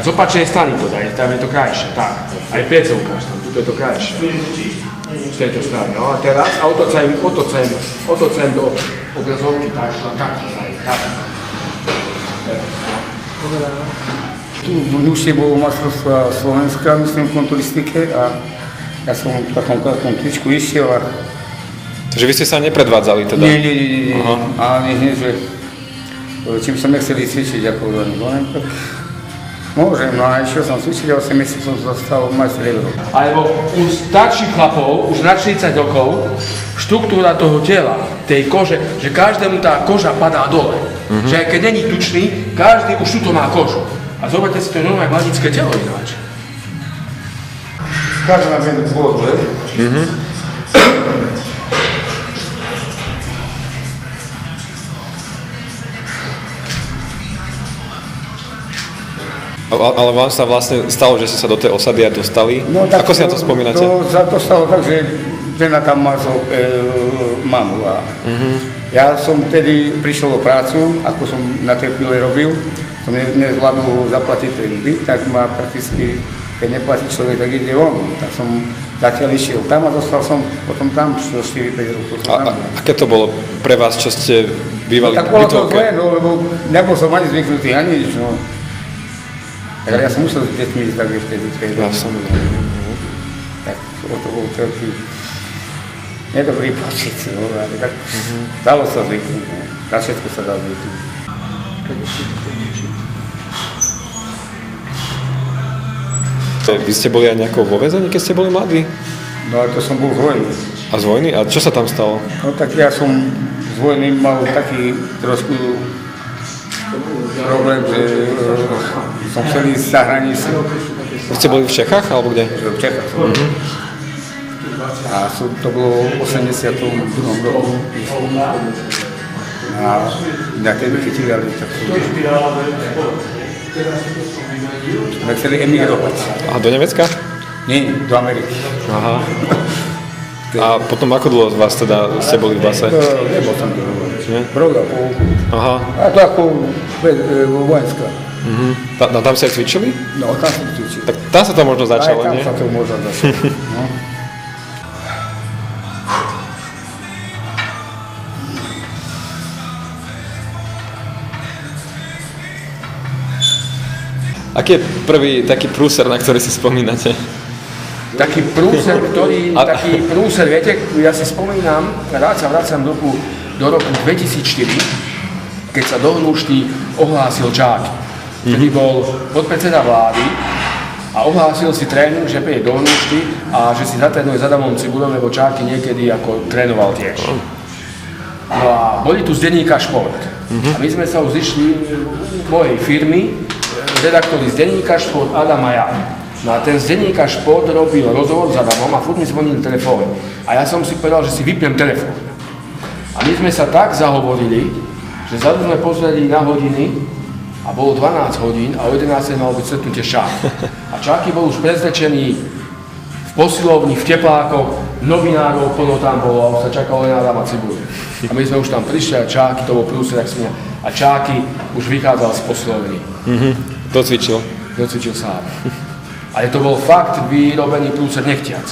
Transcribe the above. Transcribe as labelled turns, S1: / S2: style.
S1: z opačnej strany to daj, tam je to krajšie, tak. Aj piece ukáž tam, tu je to krajšie. Z tejto strany, no a teraz, a otočajem do obrazovky, tak.
S2: Tu v Nušte bolo majstrovstvo Slovenska, myslím, v konturistike a ja som v takom krátkom tričku išiel a...
S3: Takže vy ste sa nepredvádzali teda?
S2: Nie. A nie, že čím som nechceli cvičiť ako len, tak môžem, no a išiel som cvičiť a 8 mesiacov som zostal majster Európy.
S1: Alebo u starších chlapov, už na 40 rokov, štruktúra toho tela, tej kože, že každému tá koža padá dole. Že aj keď není tučný, každý už tuto má kožu. A zoberte si to normálne mladické telo ináč.
S2: Každý má jednu pôdu, že?
S3: Ale vám sa vlastne stalo, že ste sa do tej osady aj dostali?
S2: No, tak
S3: ako si na to spomínate?
S2: To stalo tak, že žena tam má mamu a ja som vtedy prišiel o prácu, ako som na tej chvíli robil, som nezvládol zaplatiť ten byt, tak ma prakticky, keď neplatí človek, tak ide on. Tak som zatiaľ išiel tam a dostal som potom tam 4-5 rokov.
S3: A aké to bolo pre vás, čo ste bývali
S2: tak
S3: v
S2: bolo to
S3: bytovke?
S2: zlé, no, lebo nebol som ani zvyknutý, ani nič. No. Tak ja som musel s deťmi ísť tak vtedy.
S3: Ja som.
S2: Tak to bol veľký nedobrý pocit, no, ale tak dalo sa zvyknúť, no. Na všetko sa dá zvyknúť.
S3: Vy ste boli aj nejako vo väzení, keď ste boli mladí?
S2: No a to som bol z vojny.
S3: A z vojny? A čo sa tam stalo?
S2: No tak ja som z vojny mal taký trošku problém, že som chcel ísť za hranicu.
S3: Vy ste boli v Čechách, alebo kde?
S2: V Čechách som. A to bolo v 82. roku. A na tej chytili, ale tak sme chceli emigrovať.
S3: A do Nemecka?
S2: Nie, do Ameriky.
S3: Aha. A potom ako dlho vás teda ste boli v base?
S2: Nebol som to. Rok a pol.
S3: Aha.
S2: A to ako vojenská.
S3: Tam ste aj cvičili?
S2: No, tam som cvičil.
S3: Tak tam sa to možno začalo, nie?
S2: Aj tam sa to možno začalo. No.
S3: Aký je prvý taký prúser, na ktorý si spomínate?
S1: Taký prúser, viete, ja si spomínam, rád sa vracam do roku 2004, keď sa do Hnušty ohlásil Čáky. Vtedy bol podpredseda vlády a ohlásil si tréning, že príde do Hnušty a že si zatrénuje s Adamom Cibulom, lebo Čáky niekedy ako trénoval tiež. No a boli tu z denníka Šport. A my sme sa už zišli mojej firmy, redaktori z denníka Šport, Adam a ja. No a ten z denníka Šport robil rozhovor s Adamom a furt mi zvonil telefón. A ja som si povedal, že si vypnem telefón. A my sme sa tak zahovorili, že zadu sme pozreli na hodiny a bolo 12 hodín a o 11 malo byť stretnutie Čáky. A Čáky bol už prezlečený v posilovni, v teplákoch, novinárov plno tam bolo a už sa čakalo len Adama Cibulu. A my sme už tam prišli a Čáky, to bol prúser, jak smiel. A Čáky už vychádzal z posilovny.
S3: Docvičil
S1: sám. Ale to bol fakt vyrobený prúser nechtiac.